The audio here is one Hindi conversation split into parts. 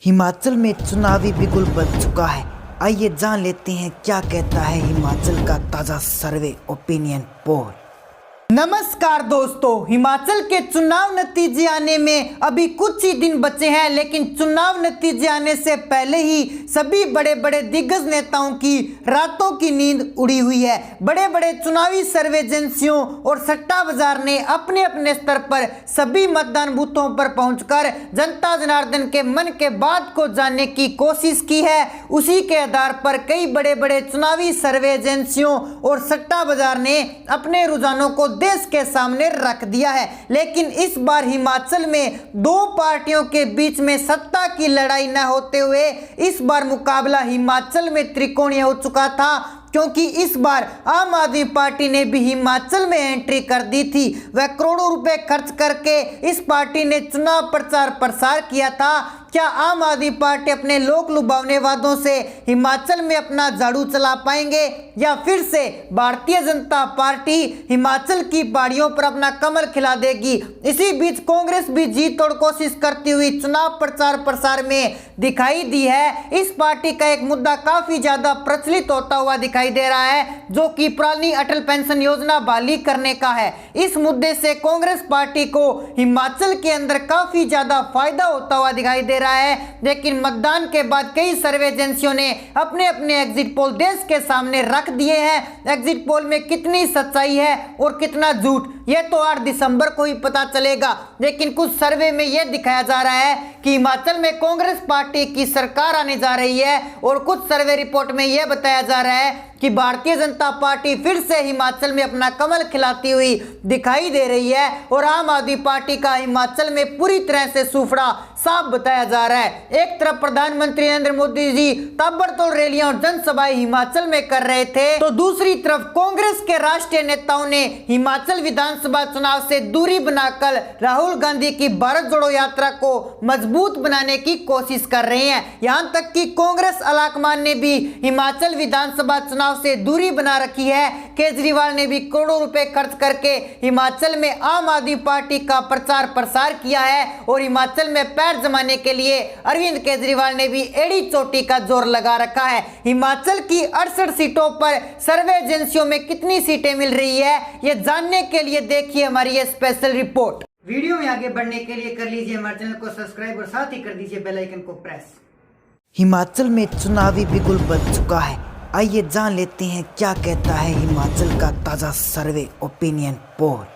हिमाचल में चुनावी बिगुल बज चुका है। आइए जान लेते हैं क्या कहता है हिमाचल का ताज़ा सर्वे ओपिनियन पोल। नमस्कार दोस्तों, हिमाचल के चुनाव नतीजे आने में अभी कुछ ही दिन बचे हैं, लेकिन चुनाव नतीजे आने से पहले ही सभी बड़े बड़े दिग्गज नेताओं की रातों की नींद उड़ी हुई है। बड़े बड़े चुनावी सर्वे एजेंसियों और सट्टा बाजार ने अपने अपने स्तर पर सभी मतदान बूथों पर पहुंचकर जनता जनार्दन के मन के बात को जानने की कोशिश की है। उसी के आधार पर कई बड़े बड़े चुनावी सर्वे एजेंसियों और सट्टा बाजार ने अपने रुझानों को देश के सामने रख दिया है। लेकिन इस बार हिमाचल में दो पार्टियों के बीच में सत्ता की लड़ाई न होते हुए इस बार मुकाबला हिमाचल में त्रिकोणीय हो चुका था, क्योंकि इस बार आम आदमी पार्टी ने भी हिमाचल में एंट्री कर दी थी। वह करोड़ों रुपए खर्च करके इस पार्टी ने चुनाव प्रचार प्रसार किया था। क्या आम आदमी पार्टी अपने लोक लुभावने वादों से हिमाचल में अपना झाड़ू चला पाएंगे, या फिर से भारतीय जनता पार्टी हिमाचल की पहाड़ियों पर अपना कमल खिला देगी? इसी बीच कांग्रेस भी जी तोड़ कोशिश करती हुई चुनाव प्रचार प्रसार में दिखाई दी है। इस पार्टी का एक मुद्दा काफी ज्यादा प्रचलित होता हुआ दिखाई दे रहा है, जो कि पुरानी अटल पेंशन योजना बहाली करने का है। इस मुद्दे से कांग्रेस पार्टी को हिमाचल के अंदर काफी ज्यादा फायदा होता हुआ दिखाई दे रहा है। लेकिन मतदान के बाद कई सर्वे एजेंसियों ने अपने अपने एग्जिट पोल देश के सामने रख दिए हैं। एग्जिट पोल में कितनी सच्चाई है और कितना झूठ, यह तो 8 दिसंबर को ही पता चलेगा। लेकिन कुछ सर्वे में यह दिखाया जा रहा है कि हिमाचल में कांग्रेस पार्टी की सरकार आने जा रही है, और कुछ सर्वे रिपोर्ट में यह बताया जा रहा है कि भारतीय जनता पार्टी फिर से हिमाचल में अपना कमल खिलाती हुई दिखाई दे रही है, और आम आदमी पार्टी का हिमाचल में पूरी तरह से सूफड़ा साफ बताया जा रहा है। एक तरफ प्रधानमंत्री नरेंद्र मोदी जी ताबड़तोड़ रैलियां और जनसभाएं हिमाचल में कर रहे थे, तो दूसरी तरफ कांग्रेस के राष्ट्रीय नेताओं ने हिमाचल विधानसभा चुनाव से दूरी बनाकर राहुल गांधी की भारत जोड़ो यात्रा को मजबूत बनाने की कोशिश कर रहे हैं। यहां तक कि कांग्रेस अलाकमान ने भी हिमाचल विधानसभा चुनाव से दूरी बना रखी है। केजरीवाल ने भी करोड़ों रुपए खर्च करके हिमाचल में आम आदमी पार्टी का प्रचार प्रसार किया है, और हिमाचल में पैर जमाने के लिए अरविंद केजरीवाल ने भी एड़ी चोटी का जोर लगा रखा है। हिमाचल की 68 सीटों पर सर्वे एजेंसियों में कितनी सीटें मिल रही है, ये जानने के लिए देखिए हमारी ये स्पेशल रिपोर्ट। वीडियो में आगे बढ़ने के लिए कर लीजिए हमारे चैनल को सब्सक्राइब और साथ ही कर दीजिए बेल आइकन को प्रेस। हिमाचल में चुनावी बिगुल बज चुका है। आइए जान लेते हैं क्या कहता है हिमाचल का ताज़ा सर्वे ओपिनियन पोल।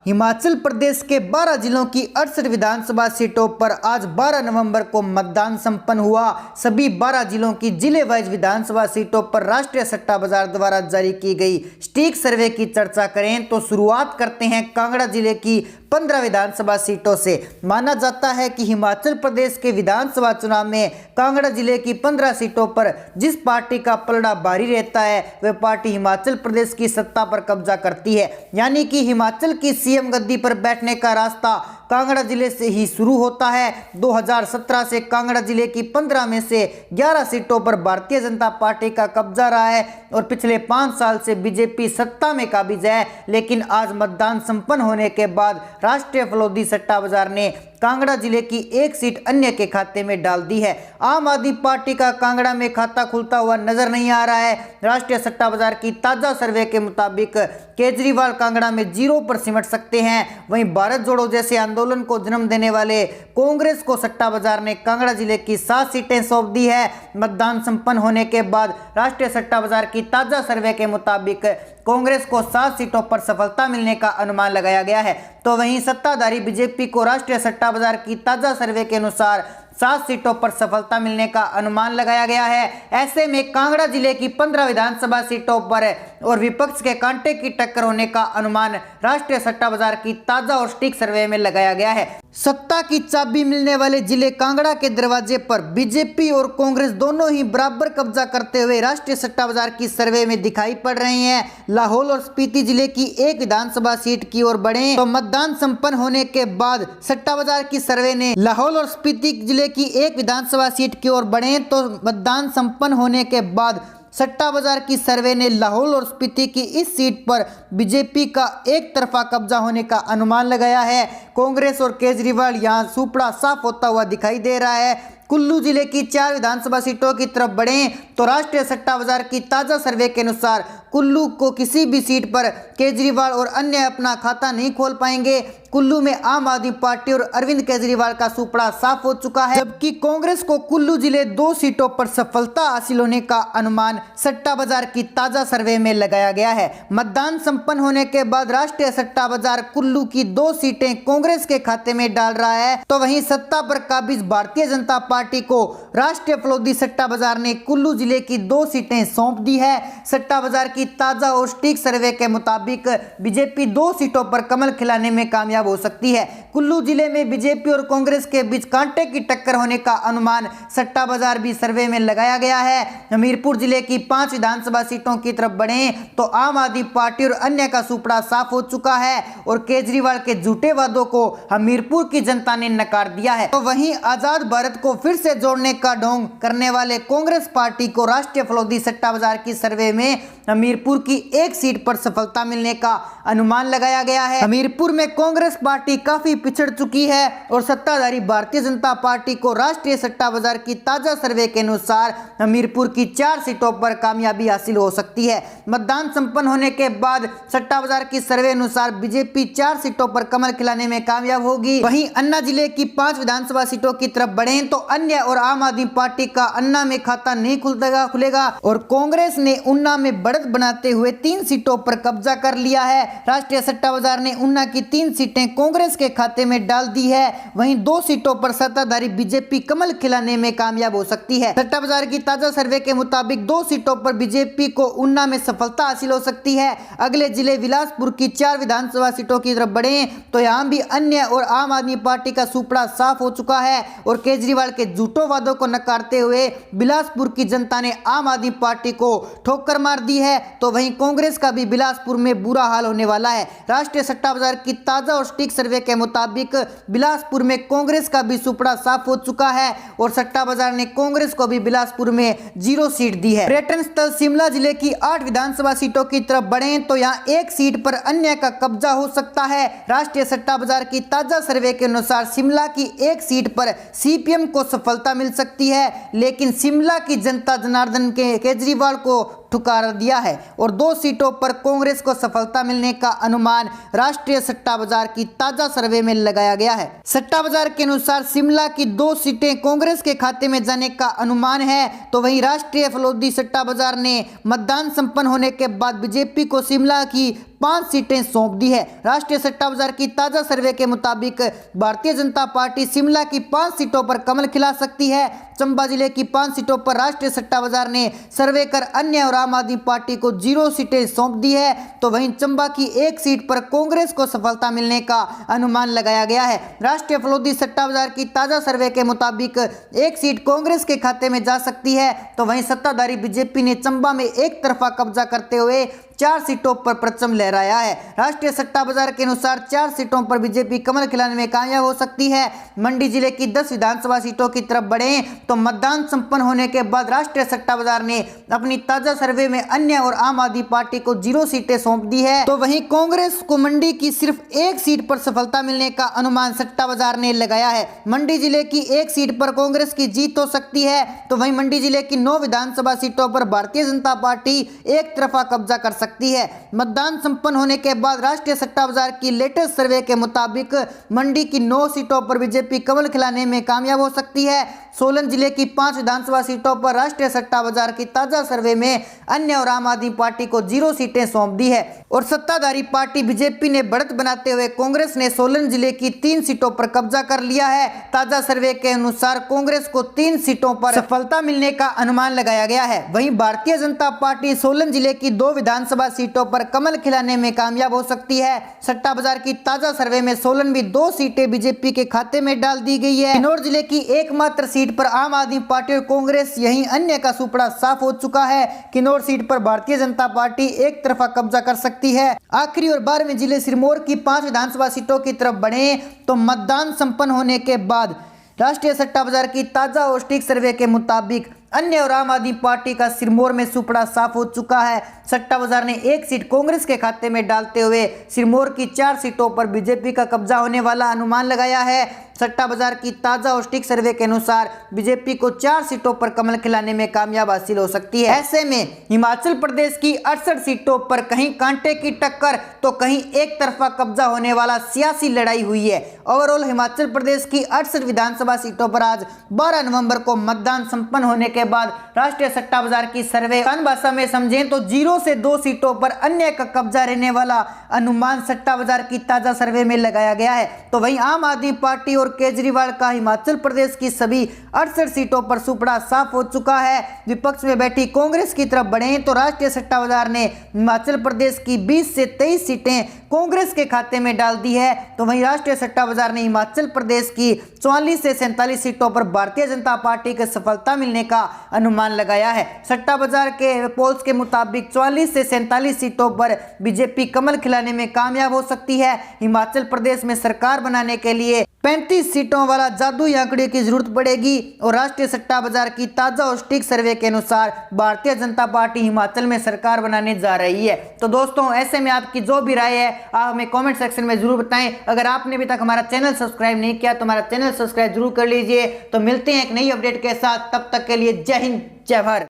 हिमाचल प्रदेश के 12 जिलों की 68 विधानसभा सीटों पर आज 12 नवंबर को मतदान संपन्न हुआ। सभी 12 जिलों की जिले वाइज विधानसभा सीटों पर राष्ट्रीय सट्टा बाजार द्वारा जारी की गई स्टिक सर्वे की चर्चा करें तो शुरुआत करते हैं कांगड़ा जिले की 15 विधानसभा सीटों से। माना जाता है कि हिमाचल प्रदेश के विधानसभा चुनाव में कांगड़ा जिले की 15 सीटों पर जिस पार्टी का पलड़ा भारी रहता है, वह पार्टी हिमाचल प्रदेश की सत्ता पर कब्जा करती है। यानी कि हिमाचल की सीएम गद्दी पर बैठने का रास्ता कांगड़ा जिले से ही शुरू होता है। 2017 से कांगड़ा जिले की 15 में से 11 सीटों पर भारतीय जनता पार्टी का कब्जा रहा है, और पिछले 5 साल से बीजेपी सत्ता में काबिज है। लेकिन आज मतदान संपन्न होने के बाद राष्ट्रीय फलोदी सट्टा बाजार ने कांगड़ा जिले की एक सीट अन्य के खाते में डाल दी है। आम आदमी पार्टी का कांगड़ा में खाता खुलता हुआ नजर नहीं आ रहा है। राष्ट्रीय सट्टा बाजार की ताजा सर्वे के मुताबिक केजरीवाल कांगड़ा में 0 पर सिमट सकते हैं। वहीं भारत जोड़ो जैसे आंदोलन को जन्म देने वाले कांग्रेस को सट्टा बाजार ने कांगड़ा जिले की 7 सीटें सौंप दी है। मतदान संपन्न होने के बाद राष्ट्रीय सट्टा बाजार की ताजा सर्वे के मुताबिक कांग्रेस को 7 सीटों पर सफलता मिलने का अनुमान लगाया गया है। तो वहीं सत्ताधारी बीजेपी को राष्ट्रीय सट्टा बाजार की ताजा सर्वे के अनुसार 7 सीटों पर सफलता मिलने का अनुमान लगाया गया है। ऐसे में कांगड़ा जिले की 15 विधानसभा सीटों पर और विपक्ष के कांटे की टक्कर होने का अनुमान राष्ट्रीय सट्टा बाजार की ताजा और स्टिक सर्वे में लगाया गया है। सत्ता की चाबी मिलने वाले जिले कांगड़ा के दरवाजे पर बीजेपी और कांग्रेस दोनों ही बराबर कब्जा करते हुए राष्ट्रीय सट्टा बाजार की सर्वे में दिखाई पड़ रहे हैं। लाहौल और स्पीति जिले की एक विधानसभा सीट की ओर बढ़े तो मतदान संपन्न होने के बाद सट्टा बाजार की सर्वे ने लाहौल और स्पीति जिले की एक विधानसभा सीट की ओर बढ़े तो मतदान संपन्न होने के बाद सट्टा बाजार की सर्वे ने लाहौल और स्पीति की इस सीट पर बीजेपी का एक तरफा कब्जा होने का अनुमान लगाया है। कांग्रेस और केजरीवाल यहां सुपड़ा साफ होता हुआ दिखाई दे रहा है। कुल्लू जिले की 4 विधानसभा सीटों की तरफ बढ़ें तो राष्ट्रीय सट्टा बाजार की ताज़ा सर्वे के अनुसार कुल्लू को किसी भी सीट पर केजरीवाल और अन्य अपना खाता नहीं खोल पाएंगे। कुल्लू में आम आदमी पार्टी और अरविंद केजरीवाल का सुपड़ा साफ हो चुका है, जबकि कांग्रेस को कुल्लू जिले 2 सीटों पर सफलता हासिल होने का अनुमान सट्टा बाजार की ताज़ा सर्वे में लगाया गया है। मतदान संपन्न होने के बाद राष्ट्रीय सट्टा बाजार कुल्लू की 2 सीटें कांग्रेस के खाते में डाल रहा है, तो वहीं सत्ता पर काबिज भारतीय जनता पार्टी को राष्ट्रीय फलोदी सट्टा बाजार ने कुल्लू जिले की 2 सीटें सौंप दी है। सट्टा बाजार की ताजा और सटीक सर्वे के मुताबिक बीजेपी 2 सीटों पर कमल खिलाने में कामयाब हो सकती है। कुल्लू जिले में बीजेपी और कांग्रेस के बीच कांटे की टक्कर होने का अनुमान सट्टा बाजार भी सर्वे में लगाया गया है। हमीरपुर जिले की 5 विधानसभा सीटों की तरफ बढ़ें तो आम आदमी पार्टी और अन्य का सुपड़ा साफ हो चुका है और केजरीवाल के झूठे वादों को हमीरपुर की जनता ने नकार दिया है। तो वहीं आजाद भारत को फिर से जोड़ने का ढोंग करने वाले कांग्रेस पार्टी को राष्ट्रीय फलोदी सट्टा बाजार की सर्वे में हमीरपुर की 1 सीट पर सफलता मिलने का अनुमान लगाया गया है। हमीरपुर में कांग्रेस पार्टी काफी पिछड़ चुकी है और सत्ताधारी भारतीय जनता पार्टी को राष्ट्रीय सट्टा बाजार की ताजा सर्वे के अनुसार हमीरपुर की 4 सीटों पर कामयाबी हासिल हो सकती है। मतदान संपन्न होने के बाद सट्टा बाजार की सर्वे अनुसार बीजेपी 4 सीटों पर कमल खिलाने में कामयाब होगी। वहीं अन्ना जिले की 5 विधानसभा सीटों की तरफ बढ़ें तो अन्य और आम आदमी पार्टी का अन्ना में खाता नहीं खुलेगा और कांग्रेस ने उन्ना में बढ़त बनाते हुए 3 सीटों पर कब्जा कर लिया है। राष्ट्रीय सट्टा बाजार ने उन्ना की 3 सीटें कांग्रेस के खाते में डाल दी है। वहीं 2 सीटों पर सत्ताधारी बीजेपी कमल खिलाने में कामयाब हो सकती है। सट्टा बाजार की ताजा सर्वे के मुताबिक 2 सीटों पर बीजेपी को उन्ना में सफलता हासिल हो सकती है। अगले जिले बिलासपुर की 4 विधानसभा सीटों की तरफ बढ़े तो यहाँ भी अन्य और आम आदमी पार्टी का सुपड़ा साफ हो चुका है और केजरीवाल के झूठों वादों को नकारते हुए बिलासपुर की जनता ने आम आदमी पार्टी को ठोकर मार दी है। तो वहीं कांग्रेस का भी बिलासपुर में बुरा हाल होने वाला है। राष्ट्रीय सट्टा बाजार की ताजा और सटीक सर्वे के मुताबिक बिलासपुर में कांग्रेस का भी सुपड़ा साफ हो चुका है और सट्टा बाजार ने कांग्रेस को भी बिलासपुर में 0 सीट दी है। पर्यटन स्थल शिमला जिले की 8 विधानसभा सीटों की तरफ बढ़े तो यहाँ 1 सीट पर अन्य का कब्जा हो सकता है। राष्ट्रीय सट्टा बाजार की ताजा सर्वे के अनुसार शिमला की 1 सीट पर सीपीएम को सफलता मिल सकती है, लेकिन शिमला की जनता जनार्दन के केजरीवाल को ठुकार दिया है और 2 सीटों पर कांग्रेस को सफलता मिलने का अनुमान राष्ट्रीय सट्टा बाजार की ताजा सर्वे में लगाया गया है। सट्टा बाजार के अनुसार शिमला की 2 सीटें कांग्रेस के खाते में जाने का अनुमान है, तो वहीं राष्ट्रीय फलोदी सट्टा बाजार ने मतदान संपन्न होने के बाद बीजेपी को शिमला की 5 सीटें सौंप दी है। राष्ट्रीय सट्टा बाजार की ताजा सर्वे के मुताबिक भारतीय जनता पार्टी शिमला की 5 सीटों पर कमल खिला सकती है। चंबा जिले की 5 सीटों पर राष्ट्रीय सट्टा बाजार ने सर्वे कर अन्य और आम आदमी पार्टी को 0 सीटें सौंप दी है, तो वहीं चंबा की 1 सीट पर कांग्रेस को सफलता मिलने का अनुमान लगाया गया है। राष्ट्रीय फलोदी सट्टा बाजार की ताजा सर्वे के मुताबिक 1 सीट कांग्रेस के खाते में जा सकती है, तो वहीं सत्ताधारी बीजेपी ने चंबा में एक तरफा कब्जा करते हुए 4 सीटों पर परचम लहराया है। राष्ट्रीय सट्टा बाजार के अनुसार 4 सीटों पर बीजेपी कमल खिलाने में कामयाब हो सकती है। मंडी जिले की 10 विधानसभा सीटों की तरफ बढ़े तो मतदान संपन्न होने के बाद राष्ट्रीय सट्टा बाजार ने अपनी ताजा सर्वे में अन्य और आम आदमी पार्टी को 0 सीटें सौंप दी है, तो वहीं कांग्रेस को मंडी की सिर्फ 1 सीट पर सफलता मिलने का अनुमान सट्टा बाजार ने लगाया है। मंडी जिले की 1 सीट पर कांग्रेस की जीत हो सकती है, तो वहीं मंडी जिले की 9 विधानसभा सीटों पर भारतीय जनता पार्टी एक तरफा कब्जा कर सकती है। मतदान संपन्न होने के बाद राष्ट्रीय सट्टा बाजार की लेटेस्ट सर्वे के मुताबिक मंडी की 9 सीटों पर बीजेपी कमल खिलाने में कामयाब हो सकती है। सोलन जिले की 5 विधानसभा सीटों पर राष्ट्रीय सट्टा बाजार की ताजा सर्वे में अन्य और आम आदमी पार्टी को 0 सीटें सौंप दी है और सत्ताधारी पार्टी बीजेपी ने बढ़त बनाते हुए कांग्रेस ने सोलन जिले की 3 सीटों पर कब्जा कर लिया है। ताजा सर्वे के अनुसार कांग्रेस को 3 सीटों पर सफलता मिलने का अनुमान लगाया गया है। वहीं भारतीय जनता पार्टी सोलन जिले की 2 विधानसभा सीटों पर कमल खिलाने में कामयाब हो सकती है। सट्टा बाजार की ताजा सर्वे में सोलन भी 2 सीटें बीजेपी के खाते में डाल दी गई है। किन्नौर जिले की एकमात्र सीट पर आम आदमी पार्टी और कांग्रेस यहीं अन्य का सुपड़ा साफ हो चुका है। किन्नौर सीट पर भारतीय जनता पार्टी एक तरफा कब्जा कर सकती है। आखिरी और 12वें जिले सिरमौर की 5 विधानसभा सीटों की तरफ बढ़े तो मतदान संपन्न होने के बाद राष्ट्रीय सट्टा बाजार की ताजा और सटीक सर्वे के मुताबिक अन्य और आम आदमी पार्टी का सिरमौर में सुपड़ा साफ हो चुका है। सट्टा बाजार ने एक सीट कांग्रेस के खाते में डालते हुए सिरमौर की 4 सीटों पर बीजेपी का कब्जा होने वाला अनुमान लगाया है। सट्टा बाजार की ताजा और स्टिक सर्वे के अनुसार बीजेपी को 4 सीटों पर कमल खिलाने में कामयाब हासिल हो सकती है। ऐसे में हिमाचल प्रदेश की 68 सीटों पर कहीं कांटे की टक्कर तो कहीं एक तरफा कब्जा होने वाला सियासी लड़ाई हुई है। ओवरऑल हिमाचल प्रदेश की 68 विधानसभा सीटों पर आज 12 नवंबर को मतदान संपन्न होने के बाद राष्ट्रीय सट्टा बाजार की सर्वे भाषा में समझें तो 0 से 2 सीटों पर अन्य का कब्जा रहने वाला अनुमान सट्टा बाजार की ताजा सर्वे में लगाया गया है। तो वहीं आम आदमी पार्टी और केजरीवाल का हिमाचल प्रदेश की सभी 68 सीटों पर सुपड़ा साफ हो चुका है। विपक्ष में बैठी कांग्रेस की तरफ बढ़े तो राष्ट्रीय सट्टा बाजार ने हिमाचल प्रदेश की 20 से 23 सीटें कांग्रेस के खाते में डाल दी है। तो वहीं राष्ट्रीय सट्टा बाजार ने हिमाचल प्रदेश की 44 से 47 सीटों पर भारतीय जनता पार्टी को सफलता मिलने का अनुमान लगाया है। सट्टा बाजार के पोल्स के मुताबिक 44 से 47 सीटों पर बीजेपी कमल खिलाने में कामयाब हो सकती है। हिमाचल प्रदेश में सरकार बनाने के लिए 35 सीटों वाला जादुई आंकड़े की जरूरत पड़ेगी और राष्ट्रीय सट्टा बाजार की ताजा और स्टिक सर्वे के अनुसार भारतीय जनता पार्टी हिमाचल में सरकार बनाने जा रही है। तो दोस्तों, ऐसे में आपकी जो भी राय है आप हमें कमेंट सेक्शन में जरूर बताएं। अगर आपने अभी तक हमारा चैनल सब्सक्राइब नहीं किया तो हमारा चैनल सब्सक्राइब जरूर कर लीजिए। तो मिलते हैं एक नई अपडेट के साथ, तब तक के लिए जय हिंद जय भारत।